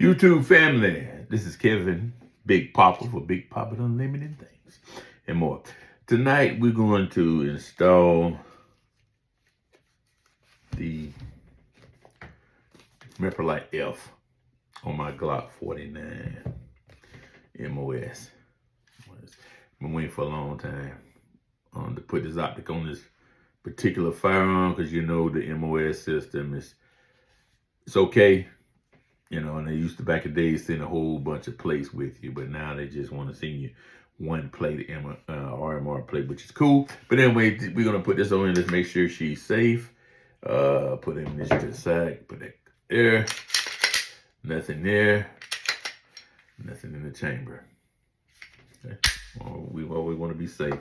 YouTube family, this is Kevin, Big Papa for Big Papa Unlimited Things and more. Tonight we're going to install the Meprolight F on my Glock 49 MOS. Been waiting for a long time to put this optic on this particular firearm because you know the MOS system is it's okay. You know, and they used to back in the days send a whole bunch of plates with you, but now they just want to send you one plate, RMR plate, which is cool. But anyway, we're gonna put this on and let's make sure she's safe. Put in this to the side, put that there, nothing there, nothing in the chamber. Okay, we always want to be safe.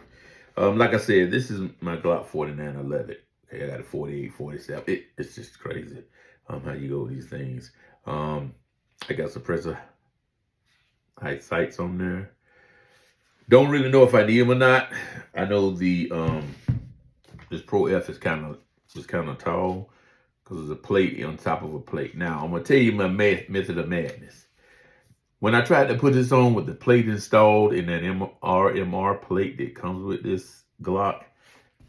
Like I said, this is my Glock 49. I love it. Okay, I got a 48, 47. It's just crazy how you go with these things. I got suppressor height sights on there. Don't really know if I need them or not. I know the this Pro F is kind of tall because there's a plate on top of a plate. Now I'm gonna tell you my method of madness. When I tried to put this on with the plate installed in that RMR plate that comes with this Glock,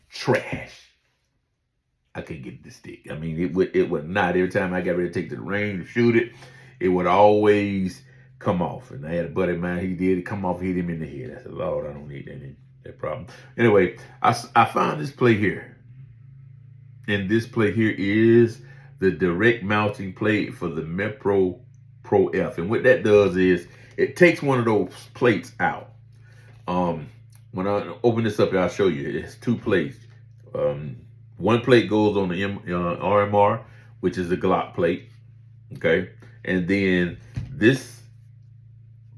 trash. I couldn't get it to stick. I mean, it would not. Every time I got ready to take to the range to shoot it, it would always come off. And I had a buddy of mine, he did it come off, hit him in the head. I said, Lord, I don't need that problem. Anyway, I found this plate here. And this plate here is the direct mounting plate for the Mepro Pro F. And what that does is it takes one of those plates out. When I open this up, I'll show you. It's two plates. One plate goes on the RMR, which is the Glock plate, okay? And then this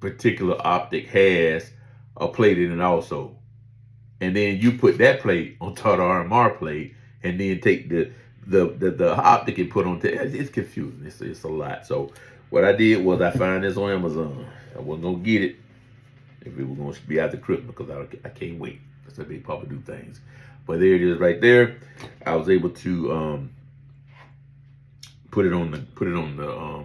particular optic has a plate in it also. And then you put that plate on top of the RMR plate and then take the optic and put on top. It's confusing. It's a lot. So what I did was I found this on Amazon. I wasn't going to get it if it was going to be after Christmas because I can't wait. That's how Big Papa do things. But there it is right there. I was able to put it on the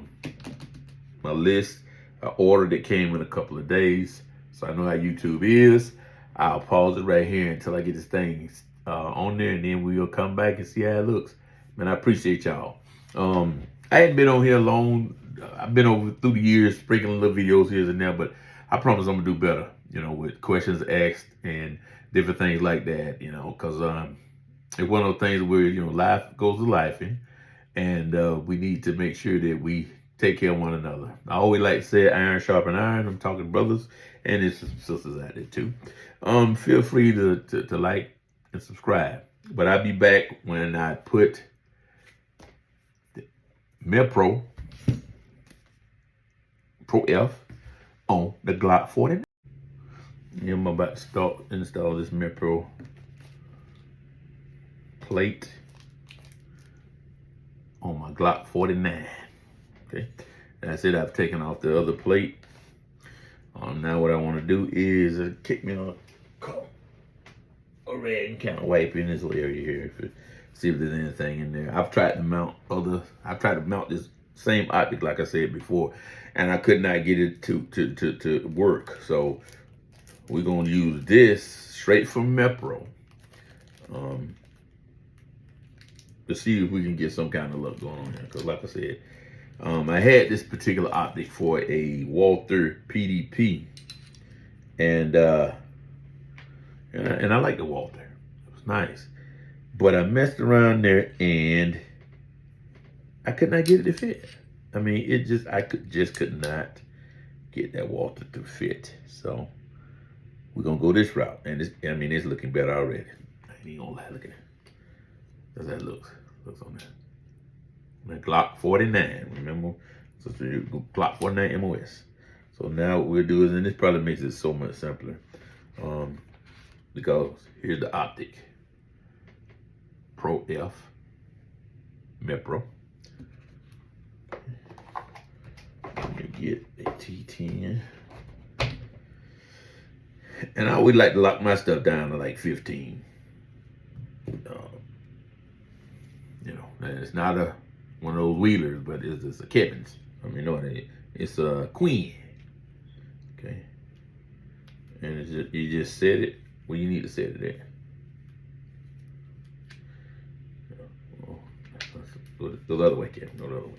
my list. I ordered it, came in a couple of days. So I know how YouTube is. I'll pause it right here until I get this thing on there, and then we'll come back and see how it looks. Man, I appreciate y'all. I hadn't been on here long. I've been over through the years, sprinkling little videos here and there, but I promise I'm gonna do better, you know, with questions asked and different things like that, you know, because it's one of those things where, you know, life goes to life, and we need to make sure that we take care of one another. I always like to say iron sharpen iron. I'm talking brothers and there's some sisters out there too. Feel free to like and subscribe. But I'll be back when I put the Mepro Pro F on the Glock 49. I'm about to install this Mepro plate on my Glock 49. Okay, that's it. I've taken off the other plate. Now what I want to do is kick me on a rag and kind of wipe in this area here see if there's anything in there. I've tried to mount this same optic like I said before, and I could not get it to work. So we're gonna use this straight from Mepro to see if we can get some kind of luck going on there. Because like I said, I had this particular optic for a Walther PDP, and I like the Walther. It was nice, but I messed around there and I could not get it to fit. I mean, I could not get that Walther to fit. So we're gonna go this route, and it's looking better already. I ain't even gonna lie, look at it. That's how it looks on there. My Glock 49, remember? So Glock 49 MOS. So now what we'll do is, and this probably makes it so much simpler, because here's the optic. Pro F, Mepro. Let me get a T10. And I always like to lock my stuff down to like 15. You know, it's not one of those wheelers, but it's a Kevin's. I mean, no, It's a queen. Okay. And it's just, you just set it where you need to set it at. Go the other way, Kevin. Go the other way.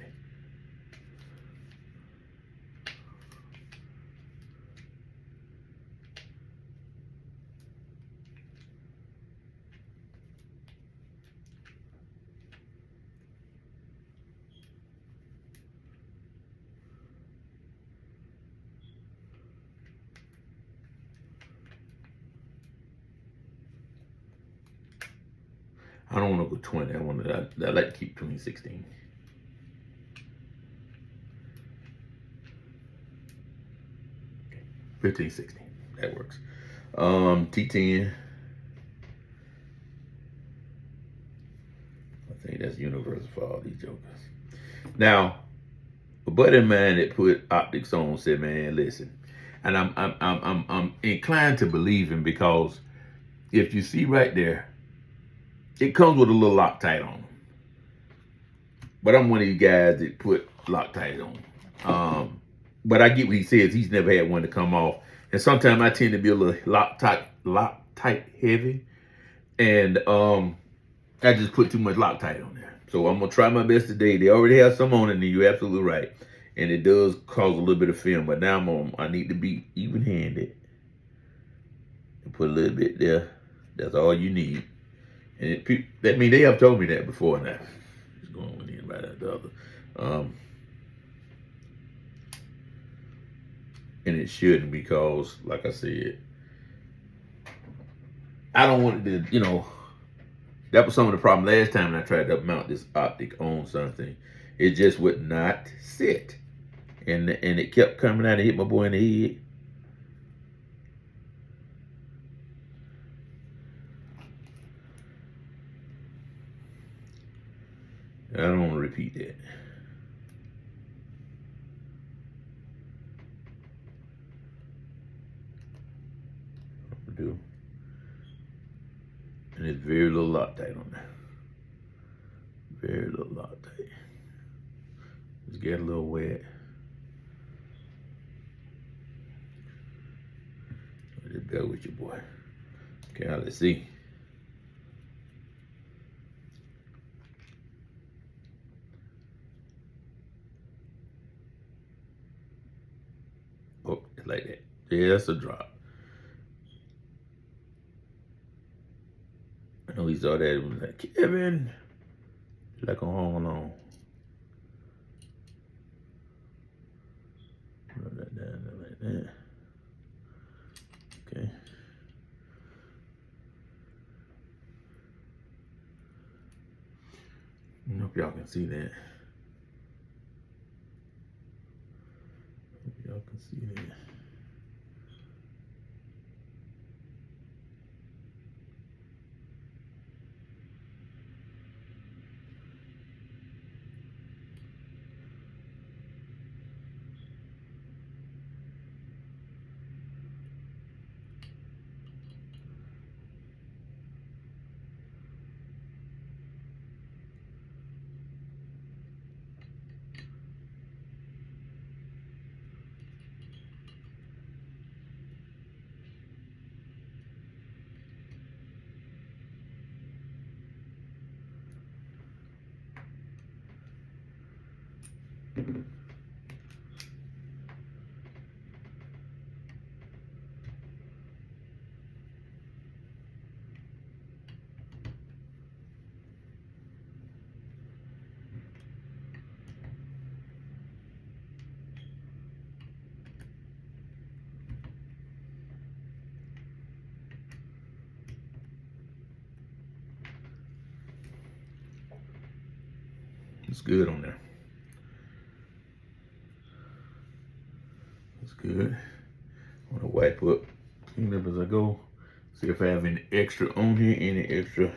I don't want to go 20. I like to keep 2016. Okay. 15, 16. That works. T10. I think that's universal for all these jokers. Now, a buddy of mine that put optics on said, "Man, listen," and I'm inclined to believe him, because if you see right there, it comes with a little Loctite on them. But I'm one of these guys that put Loctite on. But I get what he says. He's never had one to come off. And sometimes I tend to be a little Loctite heavy. And I just put too much Loctite on there. So I'm going to try my best today. They already have some on it, and you're absolutely right. And it does cause a little bit of film. But now I need to be even-handed. And put a little bit there. That's all you need. And they have told me that before now. It's going with anybody or the other. And it shouldn't, because, like I said, I don't want it to, that was some of the problem last time when I tried to mount this optic on something. It just would not sit. And it kept coming out and hit my boy in the head. I don't want to repeat that. Do. And it's very little Loctite on there. Very little Loctite. Just get a little wet. Just go with your boy. Okay, now let's see. Oh, it's like that. Yeah, that's a drop. I know he saw that and was like, "Kevin," like, hold on. Run that down like that. Okay. I hope y'all can see that. Hope y'all can see that. It's good on there. It's good. I want to wipe up, clean up as I go. See if I have any extra on here, any extra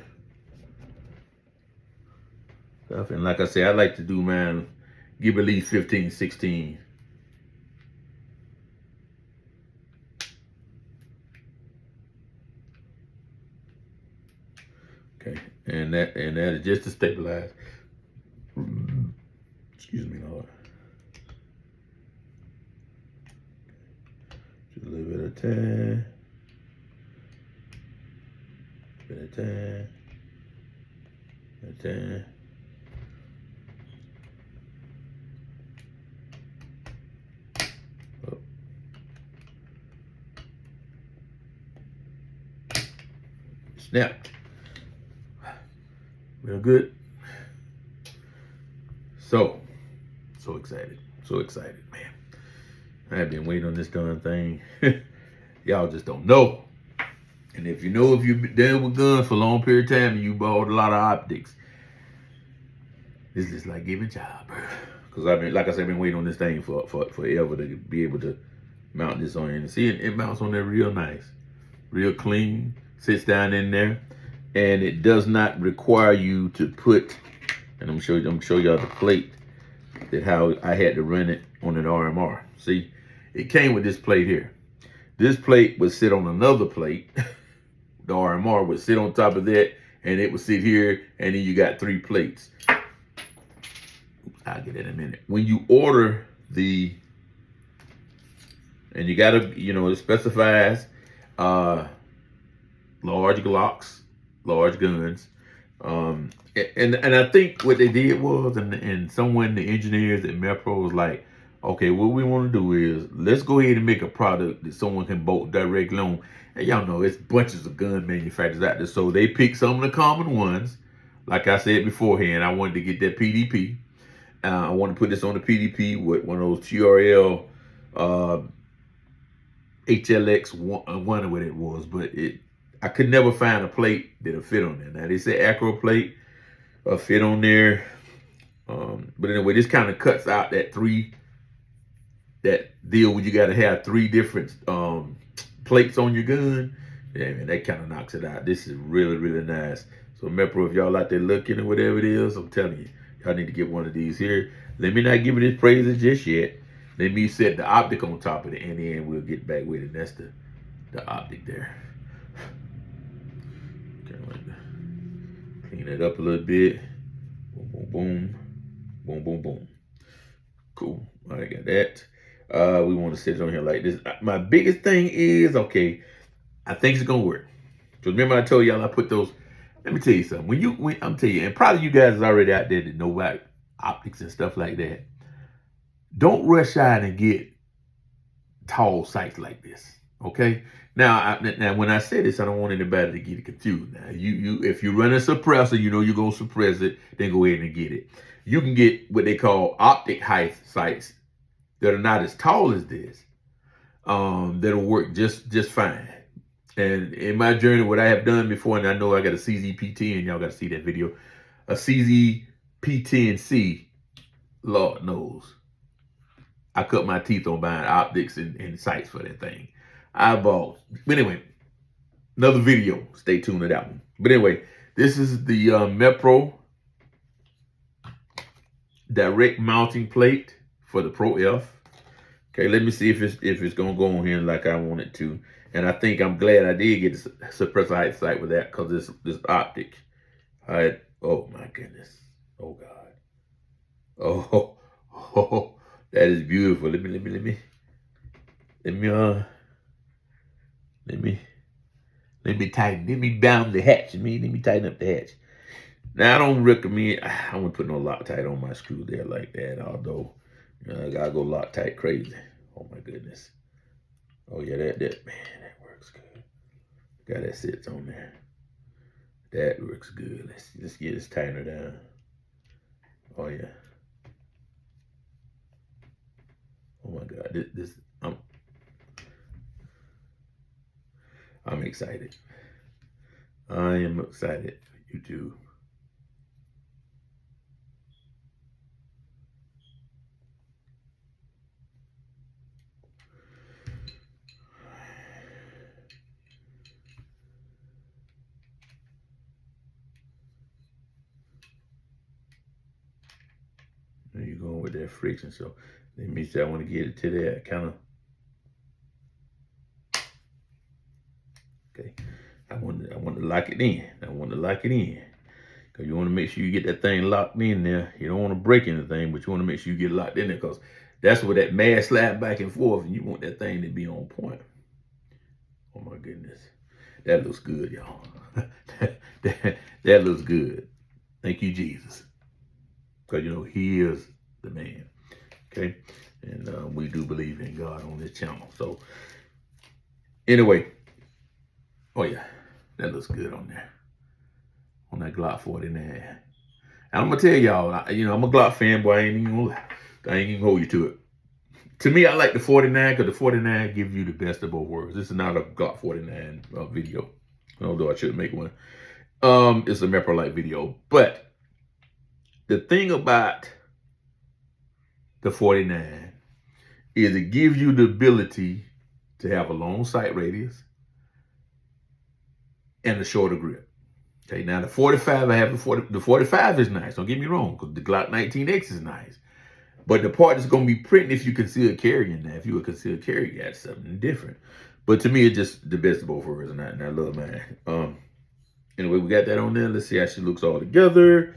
stuff. And like I say, I like to do mine, give at least 15, 16. Okay, and that is just to stabilize. Excuse me, Lord. a little bit of time. Bit of time. Bit of time. Oh. Snapped. Real good. So excited. So excited, man. I have been waiting on this darn thing. Y'all just don't know. And if you know, if you've been dealing with guns for a long period of time and you bought a lot of optics, it's just like giving childbirth. Because I've been, like I said, I've been waiting on this thing for forever to be able to mount this on. And see, it mounts on there real nice, real clean, sits down in there. And it does not require you to put, and I'm gonna show y'all the plate that how I had to run it on an RMR. See, it came with this plate here. This plate would sit on another plate. The RMR would sit on top of that, and it would sit here, and then you got 3 plates. I'll get it in a minute. When you order and you gotta, it specifies large Glocks, large guns. And I think what they did was, and someone, the engineers at Mepro was like, okay, what we want to do is let's go ahead and make a product that someone can bolt directly on. And y'all know it's bunches of gun manufacturers out there. So they picked some of the common ones. Like I said beforehand, I wanted to get that PDP. I want to put this on the PDP with one of those TRL HLX one or what it was, but I could never find a plate that'll fit on there. Now they say acro plate fit on there, but anyway, this kind of cuts out that deal where you got to have 3 different plates on your gun. Yeah, man, that kind of knocks it out. This is really, really nice. So Mepro, if y'all out there looking or whatever it is, I'm telling you, y'all need to get one of these here. Let me not give it its praises just yet. Let me set the optic on top of it, and then we'll get back with it. And that's the optic there. Kind of like that. Clean it up a little bit. Boom, boom, boom. Boom, boom, boom. Cool. All right, got that. We want to sit it on here like this. My biggest thing is, okay, I think it's going to work. So remember I told y'all I put those. Let me tell you something. I'm telling you, and probably you guys is already out there that know about optics and stuff like that. Don't rush out and get tall sights like this, okay? Now, when I say this, I don't want anybody to get confused. Now, if you run a suppressor, you're gonna suppress it, then go ahead and get it. You can get what they call optic height sights that are not as tall as this, that'll work just fine. And in my journey, what I have done before, and I know I got a CZP10, y'all got to see that video, a CZP10C, Lord knows, I cut my teeth on buying optics and sights for that thing. But anyway, another video. Stay tuned to that one. But anyway, this is the Mepro direct mounting plate for the Pro F. Okay, let me see if it's gonna go on here like I want it to. And I think I'm glad I did get the suppressor height sight with that, because this optic. Oh my goodness. Oh God. Oh. That is beautiful. Let me tighten. Let me bound the hatch. Let me tighten up the hatch. Now I don't recommend. I don't put no Loctite on my screw there like that. Although I gotta go Loctite crazy. Oh my goodness. Oh yeah, that man, that works good. Got that sits on there. That works good. Let's get this tighter down. Oh yeah. Oh my God, I'm excited. I am excited. You too. There you go with that friction. So let me say I want to get it to that kind of. Okay, I want to lock it in. Because you want to make sure you get that thing locked in there. You don't want to break anything, but you want to make sure you get locked in there, because that's where that mass slide back and forth, and you want that thing to be on point. Oh my goodness. That looks good, y'all. that looks good. Thank you, Jesus. Because, you know, he is the man. Okay? And we do believe in God on this channel. So, anyway. Oh, yeah. That looks good on there. On that Glock 49. And I'm going to tell y'all, you know, I'm a Glock fanboy. I ain't even going to lie. I ain't even hold you to it. To me, I like the 49 because the 49 gives you the best of both worlds. This is not a Glock 49 video, although I should make one. It's a Meprolight video. But the thing about the 49 is it gives you the ability to have a long sight radius and a shorter grip. Okay, now the 45, I have the 45 is nice. Don't get me wrong, because the Glock 19X is nice. But the part that's going to be printing if you conceal carrying that. If you a concealed carry, that's something different. But to me, it's just the best of both worlds, and I love mine. Anyway, we got that on there. Let's see how she looks all together.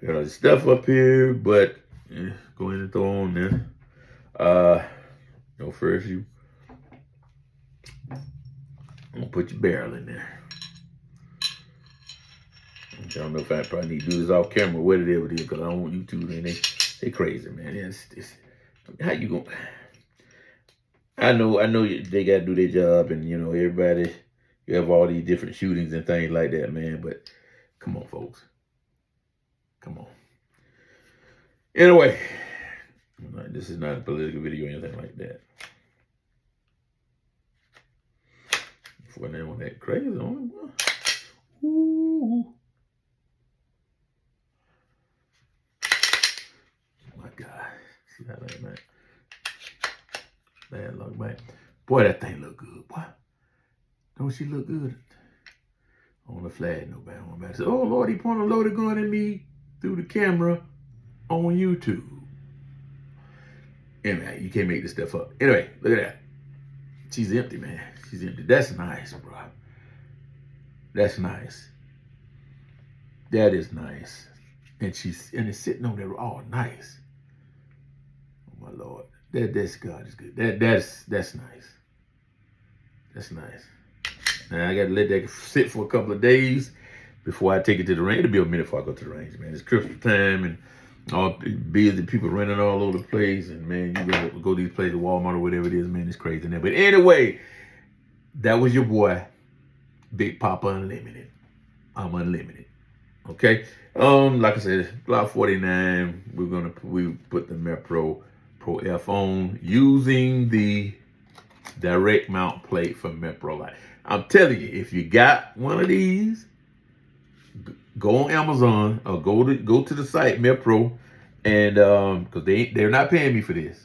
Got all this stuff up here, but go ahead and throw on there. First I'm gonna put your barrel in there. I don't know if I probably need to do this off camera, whatever it is, because I don't want YouTube and they crazy, man. It's how you gonna? I know they gotta do their job, and you know everybody. You have all these different shootings and things like that, man. But come on, folks. Come on. Anyway, this is not a political video or anything like that. Before they want that crazy on it. Ooh. Oh my God. See that like that? Bad luck, man. Boy, that thing look good, boy. Don't she look good? On the flag, nobody. Say, oh Lord, he pointed a loaded gun at me through the camera on YouTube. Anyway, you can't make this stuff up. Anyway, look at that. She's empty, man. She's empty. That's nice, bro. That's nice. That is nice. And it's sitting on there all nice. Oh my Lord. That's God is good. That's nice. That's nice. Now I gotta let that sit for a couple of days before I take it to the range. It'll be a minute before I go to the range, man. It's Christmas time and all busy people running all over the place, and man, you gotta go to these places, Walmart or whatever it is, man. It's crazy in there. But anyway, that was your boy, Big Papa Unlimited. I'm unlimited. Okay. Like I said, Glock 49. We put the Mepro Pro-F on using the direct mount plate from Meprolight. I'm telling you, if you got one of these, go on Amazon or go to the site Mepro, and because they're not paying me for this.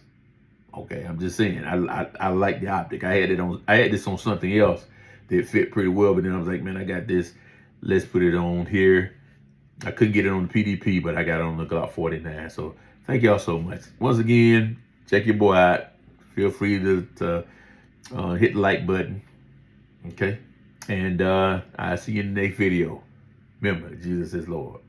Okay, I'm just saying I like the optic. I had this on something else that fit pretty well, but then I was like, man, I got this. Let's put it on here. I couldn't get it on the PDP, but I got it on the Glock 49. So thank y'all so much. Once again, check your boy out. Feel free to hit the like button. Okay? And I'll see you in the next video. Remember, Jesus is Lord.